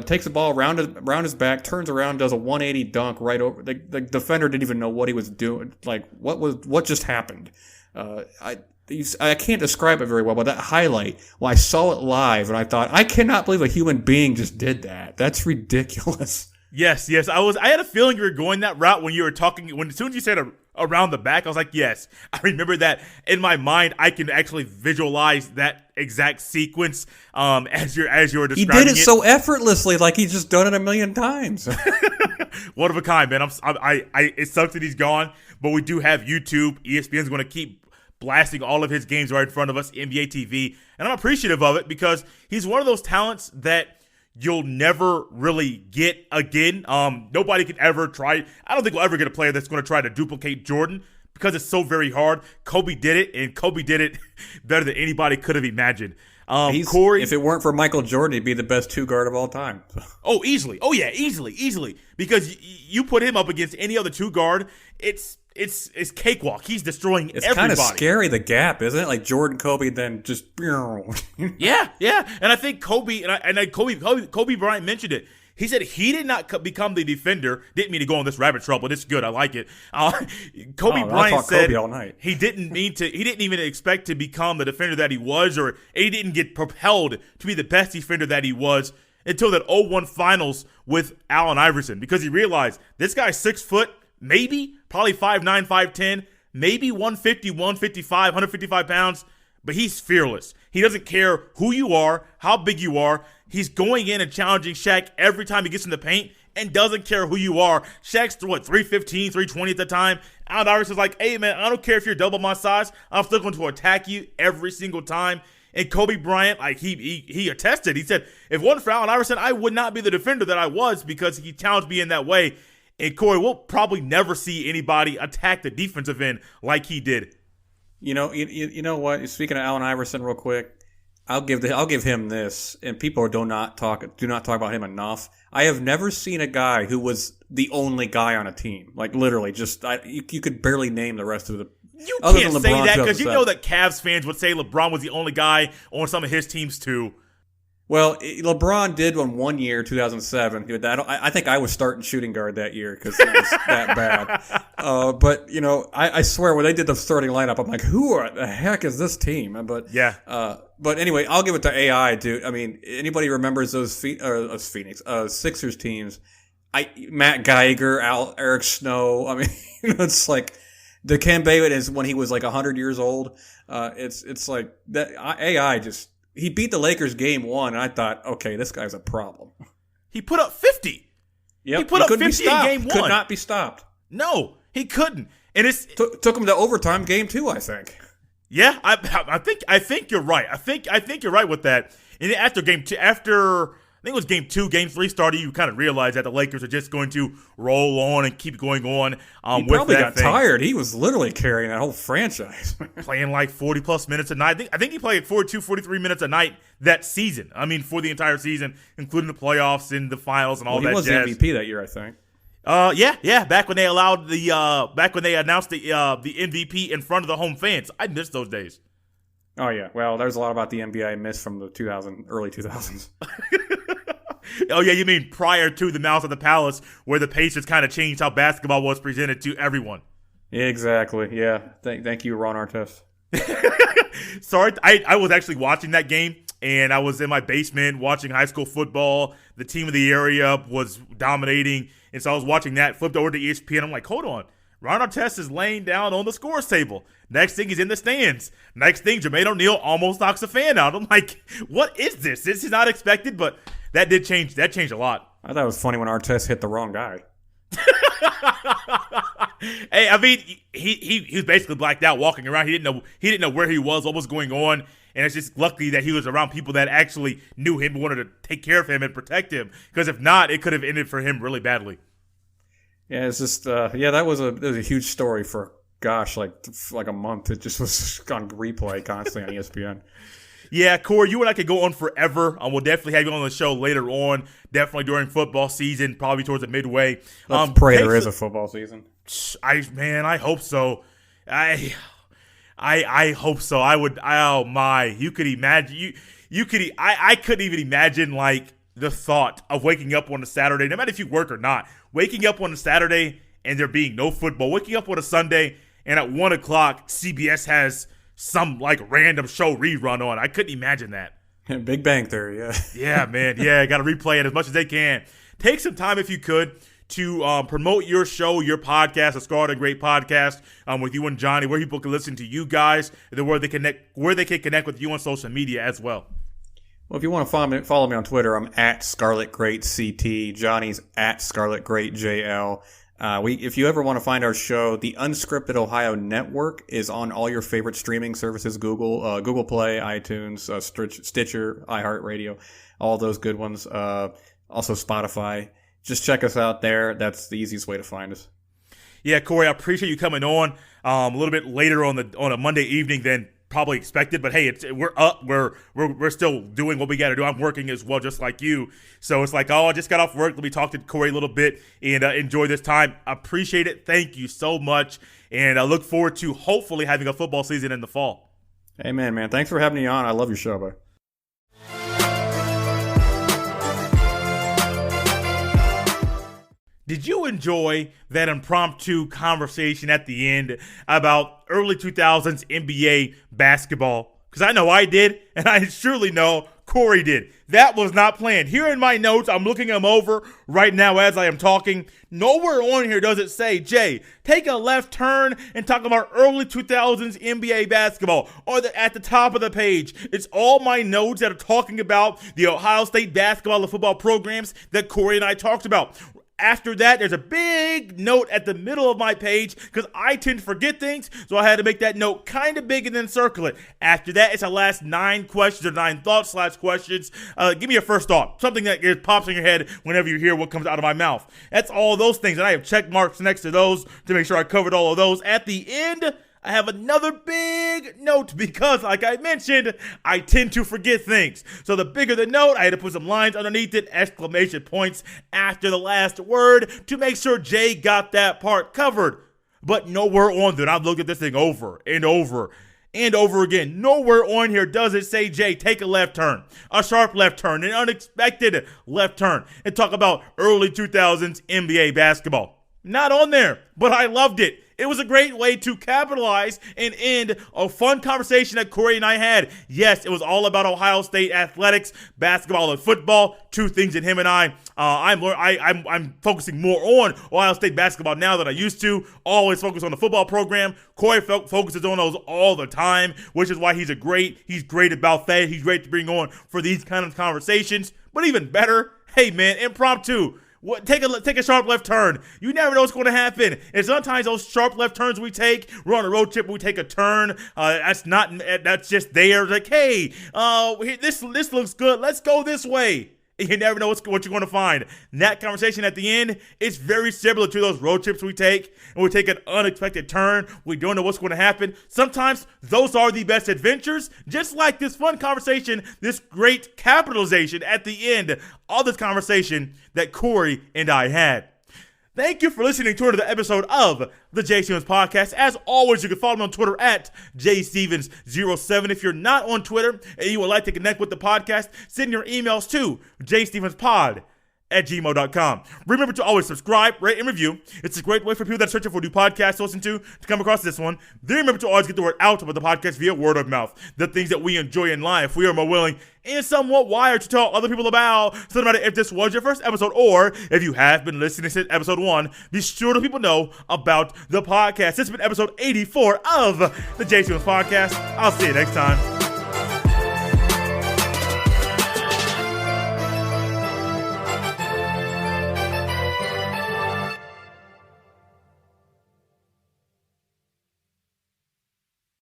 takes the ball around his back, turns around, does a 180 dunk right over. The defender didn't even know what he was doing. Like, what just happened? I can't describe it very well, but that highlight, I saw it live, and I thought, I cannot believe a human being just did that. That's ridiculous. Yes. I had a feeling you were going that route when you were talking. As soon as you said around the back, I was like, yes. I remember that in my mind. I can actually visualize that exact sequence as you're describing it. He did it so effortlessly, like he's just done it a million times. One of a kind, man. It sucks that he's gone, but we do have YouTube. ESPN's going to keep blasting all of his games right in front of us, NBA TV, and I'm appreciative of it because he's one of those talents that you'll never really get again. Nobody can ever try. I don't think we'll ever get a player that's going to try to duplicate Jordan because it's so very hard. Kobe did it, and Kobe did it better than anybody could have imagined. Cory, if it weren't for Michael Jordan, he'd be the best two guard of all time. Oh, easily. Oh, yeah, easily. Because you put him up against any other two guard, it's cakewalk. He's destroying everybody. It's kind of scary, the gap, isn't it? Like Jordan, Kobe, then just. Yeah. And I think Kobe Kobe Bryant mentioned it. He said he did not become the defender. Didn't mean to go on this rabbit trail, but it's good. I like it. Kobe Bryant said Kobe all night. He didn't even expect to become the defender that he was, or he didn't get propelled to be the best defender that he was until that 0-1 finals with Allen Iverson, because he realized this guy's 6 foot, probably 5'9", 5'10", maybe 150, 155, 155 pounds, but he's fearless. He doesn't care who you are, how big you are. He's going in and challenging Shaq every time he gets in the paint and doesn't care who you are. Shaq's, 315, 320 at the time. Allen Iverson's like, hey, man, I don't care if you're double my size. I'm still going to attack you every single time. And Kobe Bryant, like he attested. He said, if it wasn't for Allen Iverson, I would not be the defender that I was because he challenged me in that way. And Cory, we'll probably never see anybody attack the defensive end like he did. You know what? Speaking of Allen Iverson, real quick, I'll give him this, and people do not talk about him enough. I have never seen a guy who was the only guy on a team. Like literally, you could barely name the rest of the. You can't say that because you know that Cavs fans would say LeBron was the only guy on some of his teams too. Well, LeBron did one year, 2007. I think I was starting shooting guard that year because it was that bad. But, I swear when they did the starting lineup, I'm like, who the heck is this team? But yeah. But anyway, I'll give it to AI, dude. I mean, anybody remembers those Sixers teams? Matt Geiger, Eric Snow. I mean, it's like the Kemba is when he was like 100 years old. It's like that AI just. He beat the Lakers game 1, and I thought, okay, this guy's a problem. He put up 50. Yep. He put up 50 in game 1. Could not be stopped. No, he couldn't. And it's took him to overtime game 2, I think. Yeah, I think you're right. I think you're right with that. And after game 2, I think it was game 2, game 3 started, you kind of realized that the Lakers are just going to roll on and keep going on. He probably got tired. He was literally carrying that whole franchise. Playing like 40-plus minutes a night. I think he played 42, 43 minutes a night that season. I mean, for the entire season, including the playoffs and the finals and all that jazz. He was the MVP that year, I think. Yeah. Back when they announced the MVP in front of the home fans. I missed those days. Oh yeah. Well, there's a lot about the NBA I missed from the early 2000s. Oh, yeah, you mean prior to the Malice at the Palace, where the Pacers kind of changed how basketball was presented to everyone. Exactly, yeah. Thank you, Ron Artest. Sorry, I was actually watching that game, and I was in my basement watching high school football. The team of the area was dominating, and so I was watching that, flipped over to ESPN. I'm like, hold on. Ron Artest is laying down on the scores table. Next thing, he's in the stands. Next thing, Jermaine O'Neal almost knocks a fan out. I'm like, what is this? This is not expected, but that did change. That changed a lot. I thought it was funny when Artest hit the wrong guy. Hey, I mean, he was basically blacked out walking around. He didn't know where he was, what was going on, and it's just lucky that he was around people that actually knew him and wanted to take care of him and protect him. Because if not, it could have ended for him really badly. Yeah, it's just that was a huge story for like a month. It just was on replay constantly on ESPN. Yeah, Cory, you and I could go on forever. We'll definitely have you on the show later on, definitely during football season, probably towards the midway. Let's pray there is a football season. I hope so. I hope so. I would. Oh my! You could imagine. I couldn't even imagine like the thought of waking up on a Saturday, no matter if you work or not, waking up on a Saturday and there being no football, waking up on a Sunday and at 1 o'clock CBS has some like random show rerun on. I couldn't imagine that. Big Bang Theory, yeah. Yeah, man. Yeah, got to replay it as much as they can. Take some time if you could to promote your show, your podcast, the Scarlet and Great podcast with you and Johnny, where people can listen to you guys, and where they can connect with you on social media as well. Well, if you want to follow me on Twitter, I'm at Scarlet Great CT. Johnny's at Scarlet Great JL. If you ever want to find our show, the Unscripted Ohio Network is on all your favorite streaming services: Google Play, iTunes, Stitcher, iHeartRadio, all those good ones. Also Spotify. Just check us out there. That's the easiest way to find us. Yeah, Cory, I appreciate you coming on a little bit later on a Monday evening than probably expected, but hey, we're up. We're still doing what we got to do. I'm working as well, just like you. So it's like, I just got off work. Let me talk to Cory a little bit and enjoy this time. Appreciate it. Thank you so much, and I look forward to hopefully having a football season in the fall. Amen, man. Thanks for having me on. I love your show, bro. Did you enjoy that impromptu conversation at the end about early 2000s NBA basketball? Because I know I did, and I surely know Cory did. That was not planned. Here in my notes, I'm looking them over right now as I am talking. Nowhere on here does it say, Jay, take a left turn and talk about early 2000s NBA basketball, or at the top of the page. It's all my notes that are talking about the Ohio State basketball and football programs that Cory and I talked about. After that, there's a big note at the middle of my page because I tend to forget things, so I had to make that note kind of big and then circle it. After that, it's the last 9 questions or 9 thoughts / questions. Give me your first thought, something that pops in your head whenever you hear what comes out of my mouth. That's all those things, and I have check marks next to those to make sure I covered all of those. At the end, I have another big note because, like I mentioned, I tend to forget things. So the bigger the note, I had to put some lines underneath it, exclamation points after the last word to make sure Jay got that part covered. But nowhere on there, I've looked at this thing over and over and over again. Nowhere on here does it say, Jay, take a left turn, a sharp left turn, an unexpected left turn, and talk about early 2000s NBA basketball. Not on there, but I loved it. It was a great way to capitalize and end a fun conversation that Cory and I had. Yes, it was all about Ohio State athletics, basketball and football, 2 things that him and I'm focusing more on Ohio State basketball now than I used to. Always focus on the football program. Cory focuses on those all the time, which is why he's great about that. He's great to bring on for these kind of conversations. But even better, hey man, impromptu. Take a sharp left turn. You never know what's going to happen. And sometimes those sharp left turns we take, we're on a road trip, we take a turn. That's just there. Like, hey, this looks good. Let's go this way. And you never know what you're going to find. And that conversation at the end is very similar to those road trips we take, and we take an unexpected turn. We don't know what's going to happen. Sometimes those are the best adventures, just like this fun conversation, this great capitalization at the end of this conversation that Cory and I had. Thank you for listening to another episode of the Jay Stevens Podcast. As always, you can follow me on Twitter at jstevens07. If you're not on Twitter and you would like to connect with the podcast, send your emails to jstevenspod@gmail.com. Remember to always subscribe, rate, and review. It's a great way for people that are searching for new podcasts to listen to come across this one. Then remember to always get the word out about the podcast via word of mouth. The things that we enjoy in life, we are more willing and somewhat wired to tell other people about. So no matter if this was your first episode or if you have been listening since episode 1, be sure to let people know about the podcast. This has been episode 84 of the Jay Stevens Podcast. I'll see you next time.